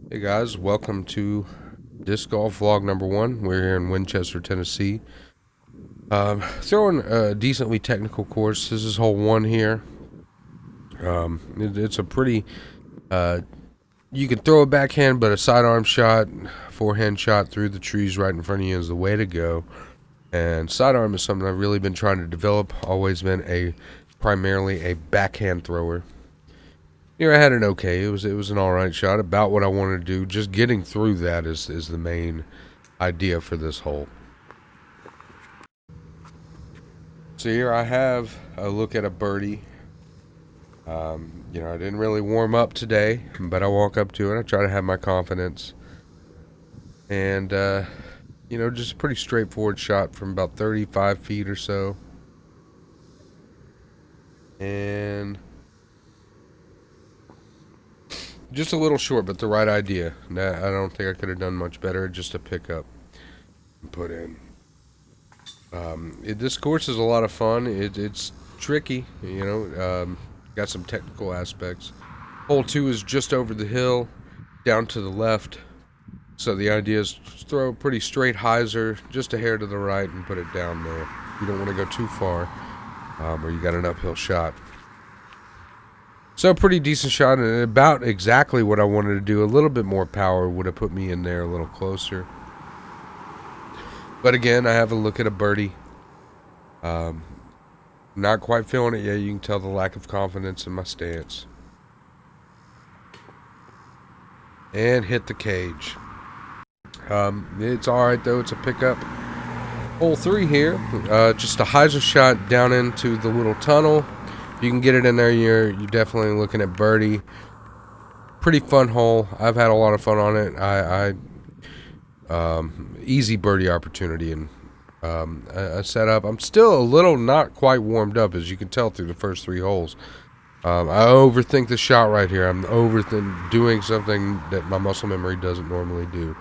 Hey guys, welcome to Disc Golf Vlog number 1. We're here in Winchester, Tennessee. Throwing a decently technical course. This is hole 1 here. It's a pretty, you can throw a backhand, but a sidearm shot, forehand shot through the trees right in front of you is the way to go. And sidearm is something I've really been trying to develop. Always been primarily a backhand thrower. Here I had an okay. It was an alright shot, about what I wanted to do. Just getting through that is the main idea for this hole. So here I have a look at a birdie. I didn't really warm up today, but I walk up to it. I try to have my confidence. And, just a pretty straightforward shot from about 35 feet or so. And just a little short, but the right idea. I don't think I could have done much better. Just a pickup and put in. This course is a lot of fun. It's tricky, got some technical aspects. Hole 2 is just over the hill, down to the left. So the idea is throw a pretty straight hyzer, just a hair to the right, and put it down there. You don't want to go too far, or you got an uphill shot. So pretty decent shot, and about exactly what I wanted to do. A little bit more power would have put me in there a little closer. But again, I have a look at a birdie. Not quite feeling it yet. You can tell the lack of confidence in my stance. And hit the cage. It's alright though. It's a pickup. Hole 3 here. Just a hyzer shot down into the little tunnel. If you can get it in there, you're definitely looking at birdie. Pretty fun hole. I've had a lot of fun on it. Easy birdie opportunity, and a setup. I'm still a little not quite warmed up, as you can tell through the first 3 holes. I overthink the shot right here. I'm doing something that my muscle memory doesn't normally do.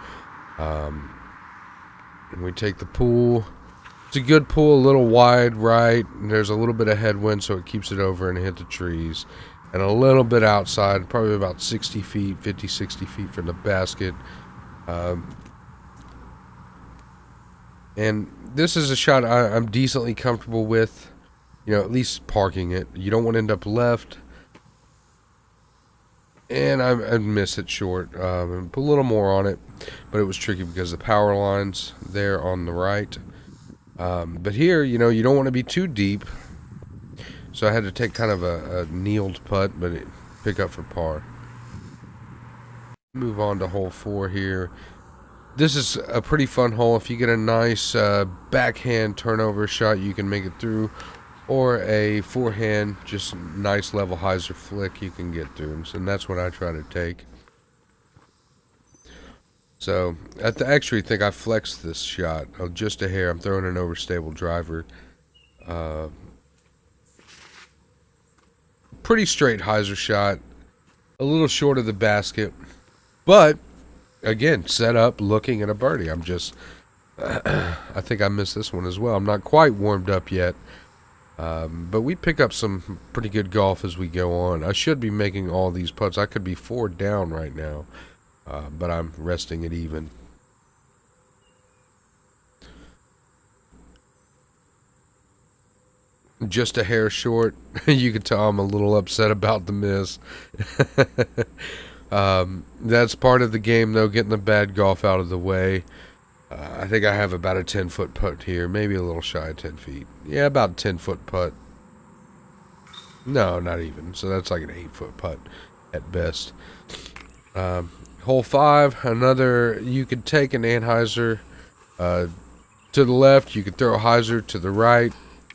And we take the pool. It's a good pool, a little wide right. And there's a little bit of headwind, so it keeps it over and hit the trees. And a little bit outside, probably about 60 feet, 50, 60 feet from the basket. And this is a shot I'm decently comfortable with. At least parking it. You don't want to end up left. And I miss it short. And put a little more on it. But it was tricky because the power line's there on the right. But here, you don't want to be too deep. So I had to take kind of a kneeled putt, but pick up for par. Move on to hole 4 here. This is a pretty fun hole. If you get a nice backhand turnover shot, you can make it through. Or a forehand, just nice level hyzer flick, you can get through. And that's what I try to take. So, I actually think I flexed this shot just a hair. I'm throwing an overstable driver. Pretty straight hyzer shot. A little short of the basket. But, again, set up looking at a birdie. I'm just... I think I missed this one as well. I'm not quite warmed up yet. But we pick up some pretty good golf as we go on. I should be making all these putts. I could be 4 down right now. But I'm resting it even. Just a hair short. You can tell I'm a little upset about the miss. That's part of the game, though, getting the bad golf out of the way. I think I have about a 10-foot putt here. Maybe a little shy of 10 feet. Yeah, about a 10-foot putt. No, not even. So that's like an 8-foot putt at best. Hole 5, another, you could take an anhyzer to the left. You could throw a hyzer to the right.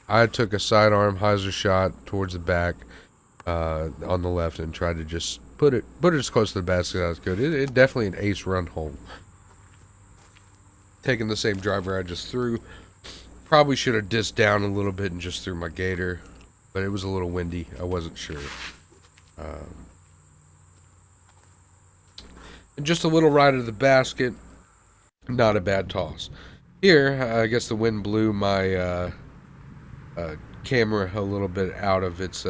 I took a sidearm hyzer shot towards the back on the left and tried to just put it as close to the basket as I could. It's definitely an ace run hole. Taking the same driver I just threw. Probably should have disked down a little bit and just threw my gator. But it was a little windy. I wasn't sure. And just a little right of the basket. Not a bad toss. Here, I guess the wind blew my camera a little bit out of its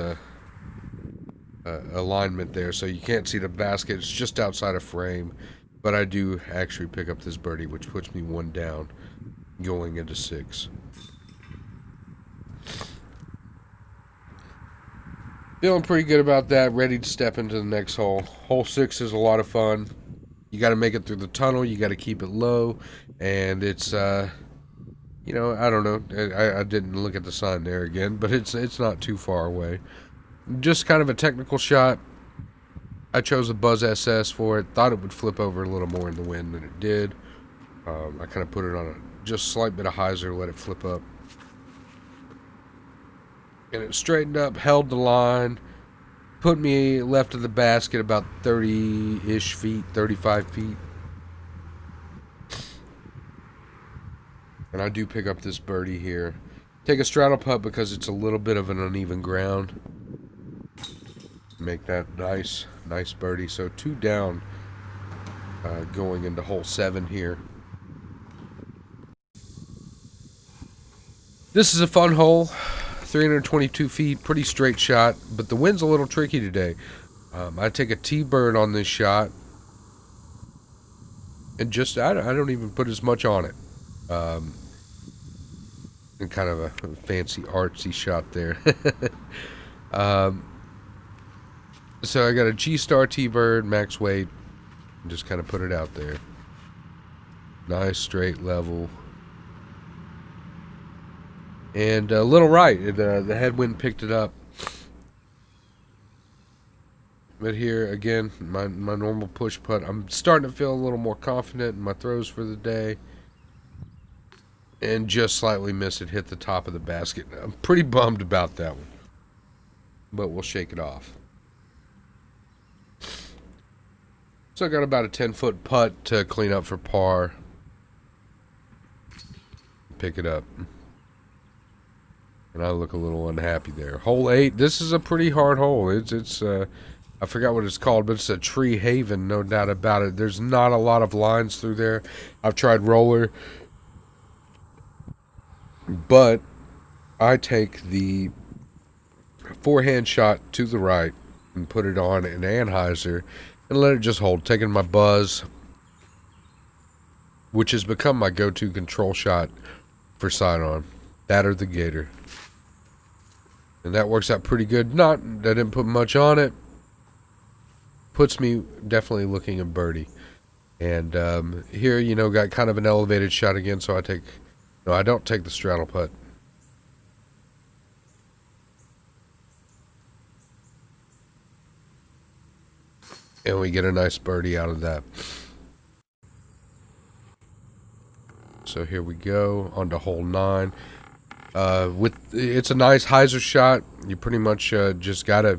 alignment there, so you can't see the basket. It's just outside of frame, but I do actually pick up this birdie, which puts me one down, going into 6. Feeling pretty good about that. Ready to step into the next hole. Hole 6 is a lot of fun. You got to make it through the tunnel. You got to keep it low, and it's you know, I don't know. I didn't look at the sign there again, but it's not too far away. Just kind of a technical shot. I chose the Buzz SS for it. Thought it would flip over a little more in the wind than it did. I kind of put it on a just slight bit of hyzer, let it flip up. And it straightened up, held the line, put me left of the basket about 30-ish feet, 35 feet. And I do pick up this birdie here. Take a straddle putt because it's a little bit of an uneven ground. Make that nice birdie. So 2 down going into hole 7 here. This is a fun hole. 322 feet, pretty straight shot, but the wind's a little tricky today. I take a T-bird on this shot, and just I don't even put as much on it. And kind of a fancy artsy shot there. So I got a G-Star T-bird, max weight, and just kind of put it out there. Nice straight level. And a little right, the headwind picked it up. But here, again, my normal push putt. I'm starting to feel a little more confident in my throws for the day. And just slightly missed it, hit the top of the basket. I'm pretty bummed about that one. But we'll shake it off. So I got about a 10-foot putt to clean up for par. Pick it up. And I look a little unhappy there. Hole 8. This is a pretty hard hole. It's I forgot what it's called, but it's a tree haven, no doubt about it. There's not a lot of lines through there. I've tried roller, but I take the forehand shot to the right and put it on an anhyzer and let it just hold. Taking my Buzz, which has become my go-to control shot for side-on. That or the Gator. And that works out pretty good. I didn't put much on it. Puts me definitely looking at birdie. And here, you know, got kind of an elevated shot again, so I don't take the straddle putt. And we get a nice birdie out of that. So here we go, on to hole 9. It's a nice hyzer shot. You pretty much just gotta.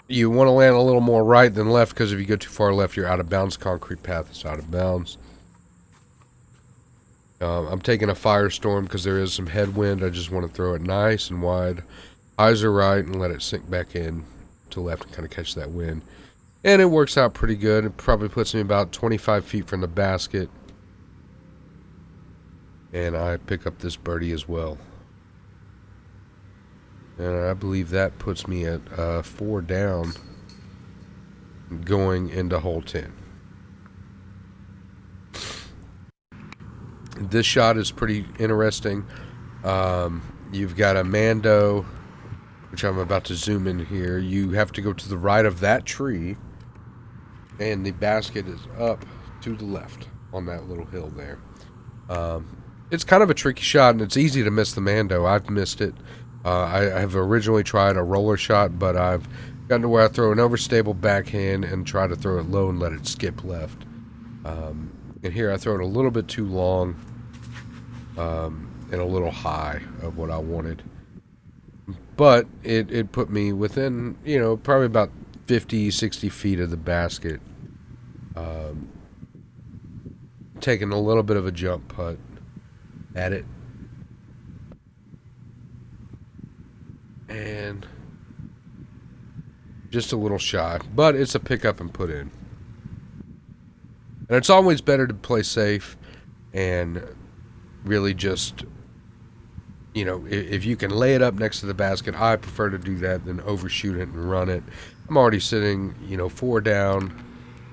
You want to land a little more right than left, because if you go too far left, you're out of bounds. Concrete path is out of bounds. I'm taking a firestorm because there is some headwind. I just want to throw it nice and wide, hyzer right, and let it sink back in to left and kind of catch that wind. And it works out pretty good. It probably puts me about 25 feet from the basket. And I pick up this birdie as well. And I believe that puts me at 4 down going into hole 10. This shot is pretty interesting. You've got a Mando, which I'm about to zoom in here. You have to go to the right of that tree, and the basket is up to the left on that little hill there. It's kind of a tricky shot, and it's easy to miss the Mando. I've missed it. I have originally tried a roller shot, but I've gotten to where I throw an overstable backhand and try to throw it low and let it skip left. And here I throw it a little bit too long and a little high of what I wanted. But it put me within, you know, probably about 50, 60 feet of the basket. Taking a little bit of a jump putt at it. And just a little shy, but it's a pick up and put in. And it's always better to play safe and really just You know, if you can lay it up next to the basket, I prefer to do that than overshoot it and run it. I'm already sitting, you know, 4 down,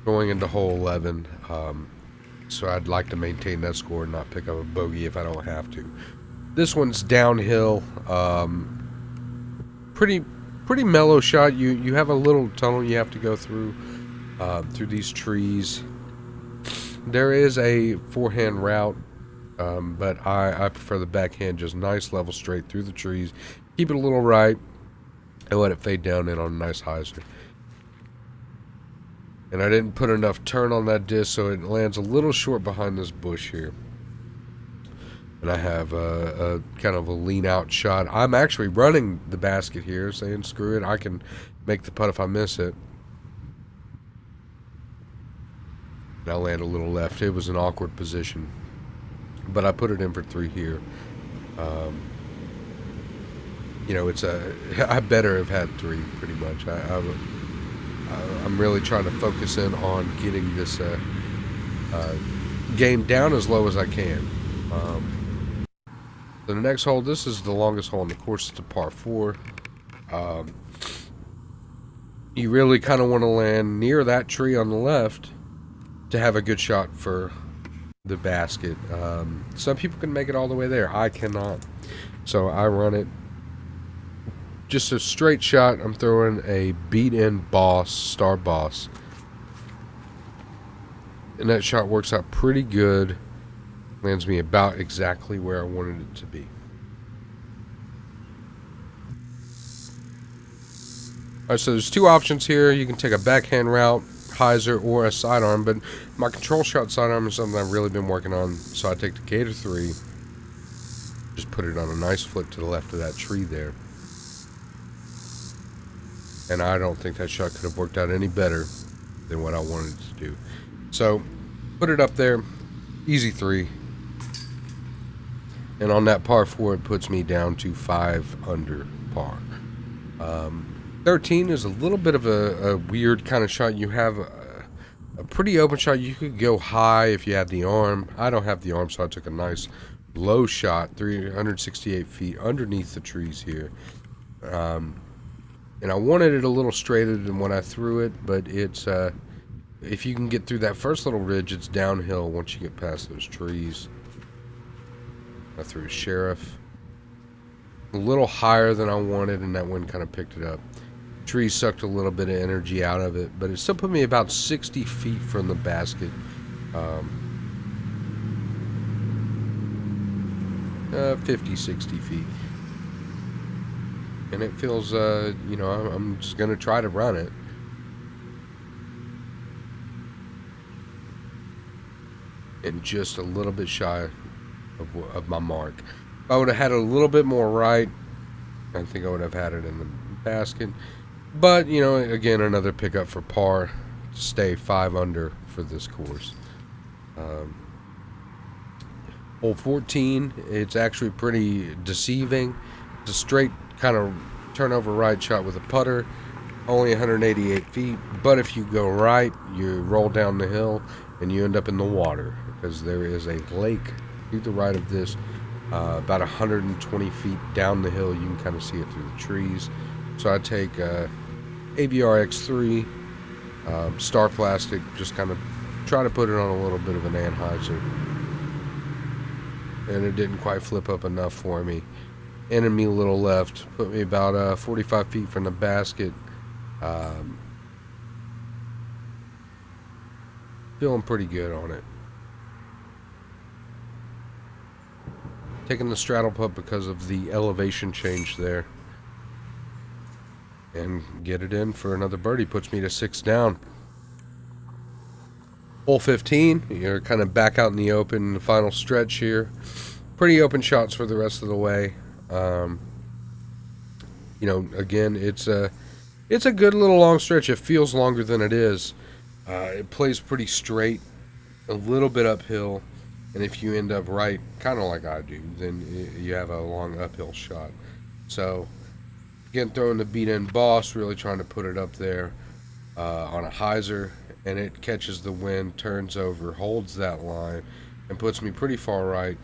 going into hole 11. So I'd like to maintain that score and not pick up a bogey if I don't have to. This one's downhill. Pretty pretty mellow shot. You have a little tunnel you have to go through these trees. There is a forehand route, but I prefer the backhand, just nice level straight through the trees. Keep it a little right and let it fade down in on a nice hyzer. And I didn't put enough turn on that disc, so it lands a little short behind this bush here. And I have a kind of a lean out shot. I'm actually running the basket here, saying screw it, I can make the putt if I miss it. And I land a little left. It was an awkward position, but I put it in for 3 here. You know, I better have had 3 pretty much. I'm really trying to focus in on getting this game down as low as I can. So the next hole, this is the longest hole in the course. It's a par 4. You really kind of want to land near that tree on the left to have a good shot for the basket. Some people can make it all the way there. I cannot. So I run it just a straight shot. I'm throwing a beat-in boss, star boss. And that shot works out pretty good. Lands me about exactly where I wanted it to be. Alright, so there's 2 options here. You can take a backhand route, hyzer, or a sidearm, but my control shot sidearm is something I've really been working on. So I take the Gator 3, just put it on a nice flick to the left of that tree there. And I don't think that shot could have worked out any better than what I wanted it to do. So, put it up there, easy 3. And on that par 4, it puts me down to 5 under par. 13 is a little bit of a weird kind of shot. You have a pretty open shot. You could go high if you had the arm. I don't have the arm, so I took a nice low shot, 368 feet underneath the trees here. And I wanted it a little straighter than when I threw it, but it's if you can get through that first little ridge, it's downhill once you get past those trees. I threw a sheriff a little higher than I wanted, and that wind kind of picked it up. Trees sucked a little bit of energy out of it, but it still put me about 60 feet from the basket. 50, 60 feet. And it feels, you know, I'm just going to try to run it. And just a little bit shy of my mark. If I would have had a little bit more right, I think I would have had it in the basket. But, you know, again, another pickup for par to stay 5 under for this course. Hole 14, it's actually pretty deceiving. It's a straight kind of turnover right shot with a putter, only 188 feet, but if you go right, you roll down the hill and you end up in the water, because there is a lake to the right of this, about 120 feet down the hill. You can kind of see it through the trees. So I take AVR X3 star plastic, just kind of try to put it on a little bit of an anhyzer, and it didn't quite flip up enough for me. Ended me a little left, put me about 45 feet from the basket. Feeling pretty good on it. Taking the straddle putt because of the elevation change there. And get it in for another birdie. Puts me to 6 down. Hole 15, you're kind of back out in the open, the final stretch here. Pretty open shots for the rest of the way. You know, again, it's a good little long stretch. It feels longer than it is. It plays pretty straight, a little bit uphill, and if you end up right, kind of like I do, then you have a long uphill shot. So, again, throwing the beat-in boss, really trying to put it up there on a hyzer, and it catches the wind, turns over, holds that line, and puts me pretty far right.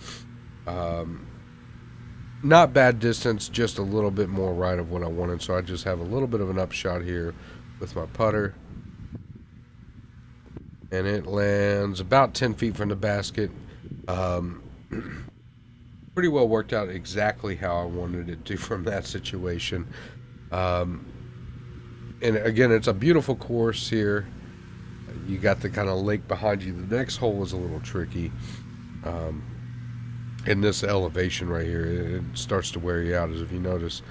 Not bad distance, just a little bit more right of what I wanted. So I just have a little bit of an upshot here with my putter. And it lands about 10 feet from the basket. Um, pretty well worked out exactly how I wanted it to from that situation. Um, and again, it's a beautiful course here. You got the kind of lake behind you. The next hole is a little tricky. In this elevation right here, it starts to wear you out. As if you notice,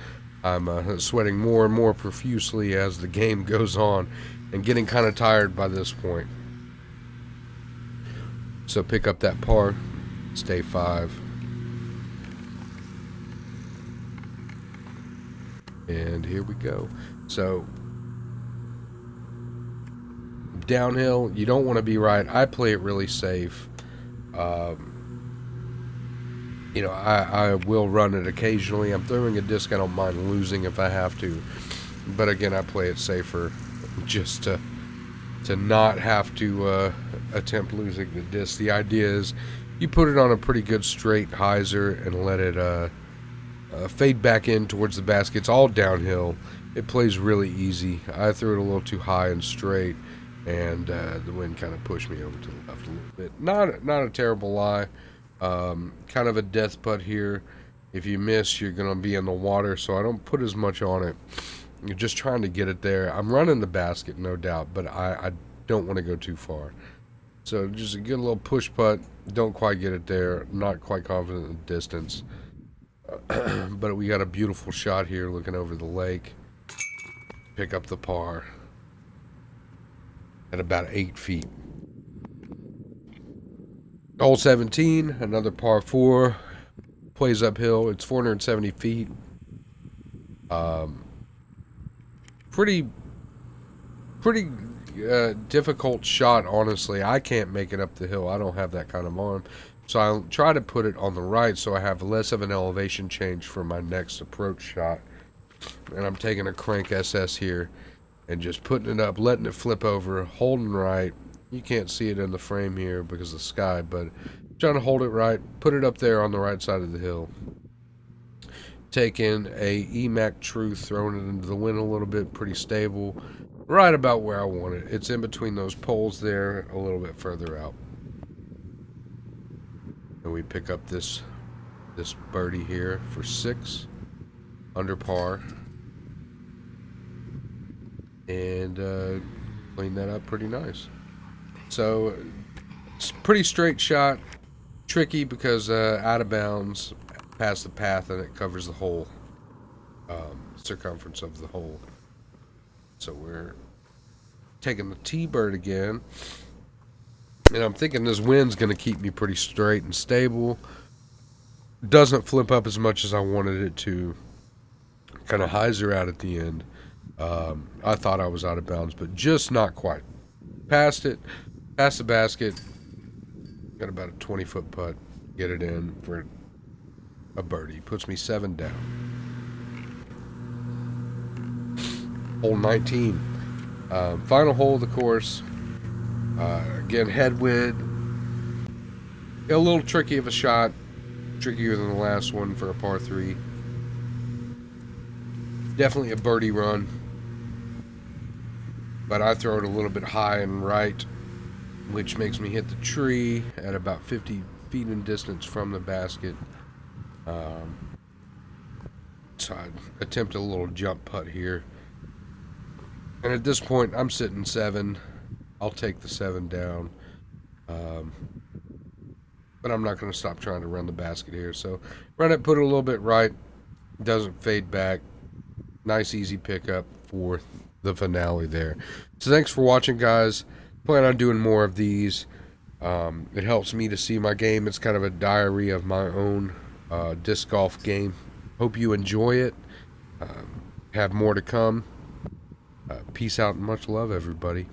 I'm sweating more and more profusely as the game goes on and getting kind of tired by this point. So pick up that par, stay 5. And here we go. So downhill, you don't want to be right. I play it really safe. You know, I will run it occasionally. I'm throwing a disc. I don't mind losing if I have to. But again, I play it safer just to not have to attempt losing the disc. The idea is you put it on a pretty good straight hyzer and let it fade back in towards the basket. It's all downhill. It plays really easy. I threw it a little too high and straight, and the wind kind of pushed me over to the left a little bit. Not a terrible lie. Kind of a death putt here. If you miss, you're going to be in the water, so I don't put as much on it. You're just trying to get it there. I'm running the basket, no doubt, but I don't want to go too far. So just a good little push putt. Don't quite get it there. Not quite confident in the distance. But we got a beautiful shot here looking over the lake. Pick up the par at about 8 feet. Hole 17, another par 4. Plays uphill. It's 470 feet. Pretty difficult shot, honestly. I can't make it up the hill. I don't have that kind of arm. So I'll try to put it on the right so I have less of an elevation change for my next approach shot. And I'm taking a crank SS here and just putting it up, letting it flip over, holding right. You can't see it in the frame here because of the sky, but trying to hold it right, put it up there on the right side of the hill. Taking a EMAC Truth, throwing it into the wind a little bit, pretty stable, right about where I want it. It's in between those poles there, a little bit further out. And we pick up this birdie here for 6 under par, and clean that up pretty nice. So it's a pretty straight shot, tricky because out of bounds, past the path, and it covers the whole circumference of the hole. So we're taking the T-bird again. And I'm thinking this wind's going to keep me pretty straight and stable. Doesn't flip up as much as I wanted it to. Kind of hyzer out at the end. I thought I was out of bounds, but just not quite. Past it, past the basket. Got about a 20-foot putt. Get it in for a birdie. Puts me 7 down. Hole 19. Final hole of the course. Again, headwind. A little tricky of a shot. Trickier than the last one for a par 3. Definitely a birdie run. But I throw it a little bit high and right, which makes me hit the tree at about 50 feet in distance from the basket. So I attempt a little jump putt here. And at this point, I'm sitting 7. I'll take the 7 down. But I'm not going to stop trying to run the basket here. So run it, put it a little bit right. Doesn't fade back. Nice, easy pickup for the finale there. So thanks for watching, guys. Plan on doing more of these. It helps me to see my game. It's kind of a diary of my own disc golf game. Hope you enjoy it. Have more to come. Peace out and much love, everybody.